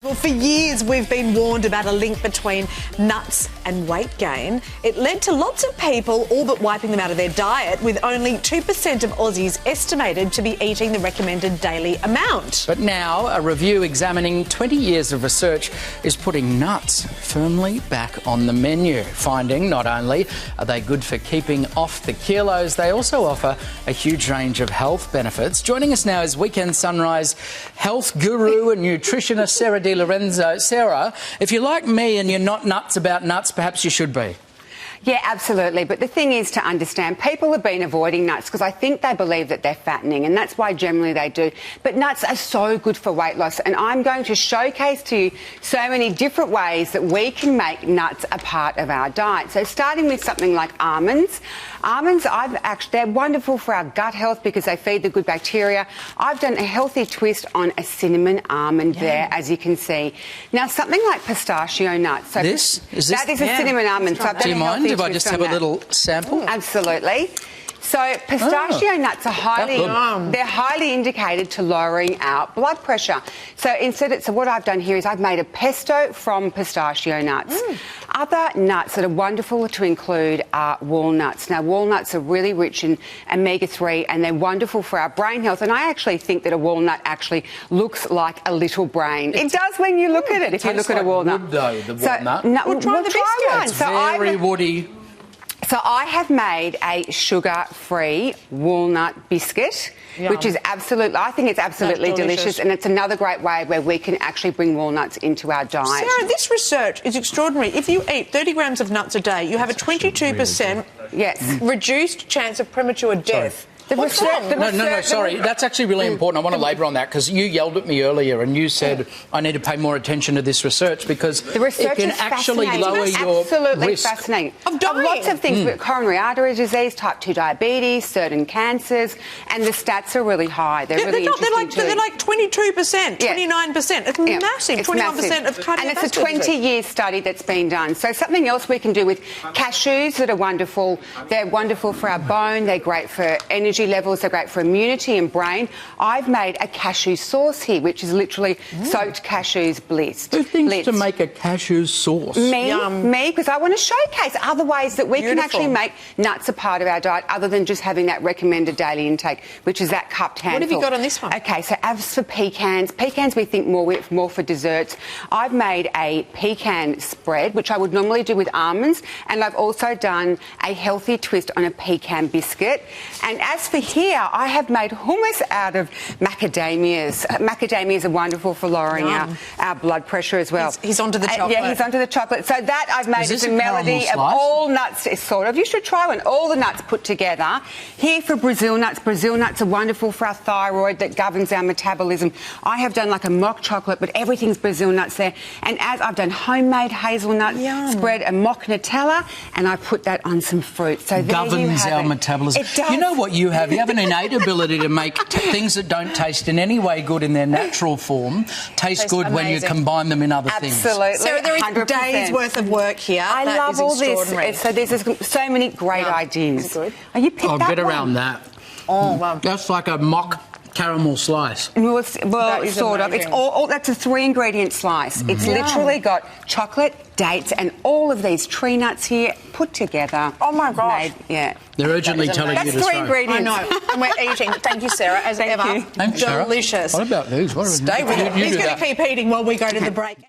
Well, for years, we've been warned about a link between nuts and weight gain. It led to lots of people all but wiping them out of their diet, with only 2% of Aussies estimated to be eating the recommended daily amount. But now, a review examining 20 years of research is putting nuts firmly back on the menu, finding not only are they good for keeping off the kilos, they also offer a huge range of health benefits. Joining us now is Weekend Sunrise health guru and nutritionist Sarah Lorenzo. Sarah, if you're like me and you're not nuts about nuts, perhaps you should be. Yeah, absolutely. But the thing is to understand, people have been avoiding nuts because I think they believe that they're fattening, and that's why generally they do. But nuts are so good for weight loss, and I'm going to showcase to you so many different ways that we can make nuts a part of our diet. So starting with something like almonds. Almonds, they're wonderful for our gut health because they feed the good bacteria. I've done a healthy twist on a cinnamon almond there, as you can see. Now, something like pistachio nuts. So That is a cinnamon almond. So do you mind if I just have a little sample? Absolutely. So pistachio nuts are highly indicated to lowering our blood pressure. So so what I've done here is I've made a pesto from pistachio nuts. Other nuts that are wonderful to include are walnuts. Now, walnuts are really rich in omega-3 and they're wonderful for our brain health. And I actually think that a walnut actually looks like a little brain. It does when you look at it, if you look at a walnut. Wood, though, the walnut. We'll try the biscuit. It's very woody. So I have made a sugar-free walnut biscuit, which is I think it's absolutely delicious, and it's another great way where we can actually bring walnuts into our diet. Sarah, this research is extraordinary. If you eat 30 grams of nuts a day, you have a 22% reduced chance of premature death. What's wrong? No, sorry. That's actually really important. I want to labour on that because you yelled at me earlier and you said I need to pay more attention to this research because it can actually lower your risk. Fascinating. Of lots of things, with coronary artery disease, type 2 diabetes, certain cancers, and the stats are really high. They're really interesting too. They're like 22%, 29%. It's massive. 21% of cardiovascular. And it's a 20-year study that's been done. So something else we can do with cashews that are wonderful. They're wonderful for our bone. They're great for energy levels, are great for immunity and brain. I've made a cashew sauce here, which is literally soaked cashews blitzed. Who thinks to make a cashew sauce? Me, because I want to showcase other ways that we can actually make nuts a part of our diet other than just having that recommended daily intake, which is that cupped handful. What have you got on this one? Okay, so as for pecans we think more for desserts. I've made a pecan spread, which I would normally do with almonds, and I've also done a healthy twist on a pecan biscuit. And as for here, I have made hummus out of macadamias. Macadamias are wonderful for lowering our blood pressure as well. He's onto the chocolate. Yeah, he's onto the chocolate. So that I've made is a melody of all nuts, sort of. You should try one. All the nuts put together. Here for Brazil nuts. Brazil nuts are wonderful for our thyroid that governs our metabolism. I have done like a mock chocolate, but everything's Brazil nuts there. And as I've done homemade hazelnut spread, a mock Nutella, and I put that on some fruit. So there you governs have our it. metabolism. It does. You know what you have? You have an innate ability to make things that don't taste in any way good in their natural form taste good when you combine them in other things. Absolutely. Sarah, there is 100%. days worth of work here. I love all this. So there's so many great ideas. Good. Oh, you picked that Get one. around that. Oh, wow. That's like a mock caramel slice. Well, sort of. It's that's a 3-ingredient slice. It's literally got chocolate, dates, and all of these tree nuts here put together. Oh my gosh! Yeah. They're urgently telling you to That's 3 ingredients. I know. And we're eating. Thank you, Sarah, as ever. you. Thanks, Sarah. Delicious. What about these? Stay with it. He's going to keep eating while we go to the break.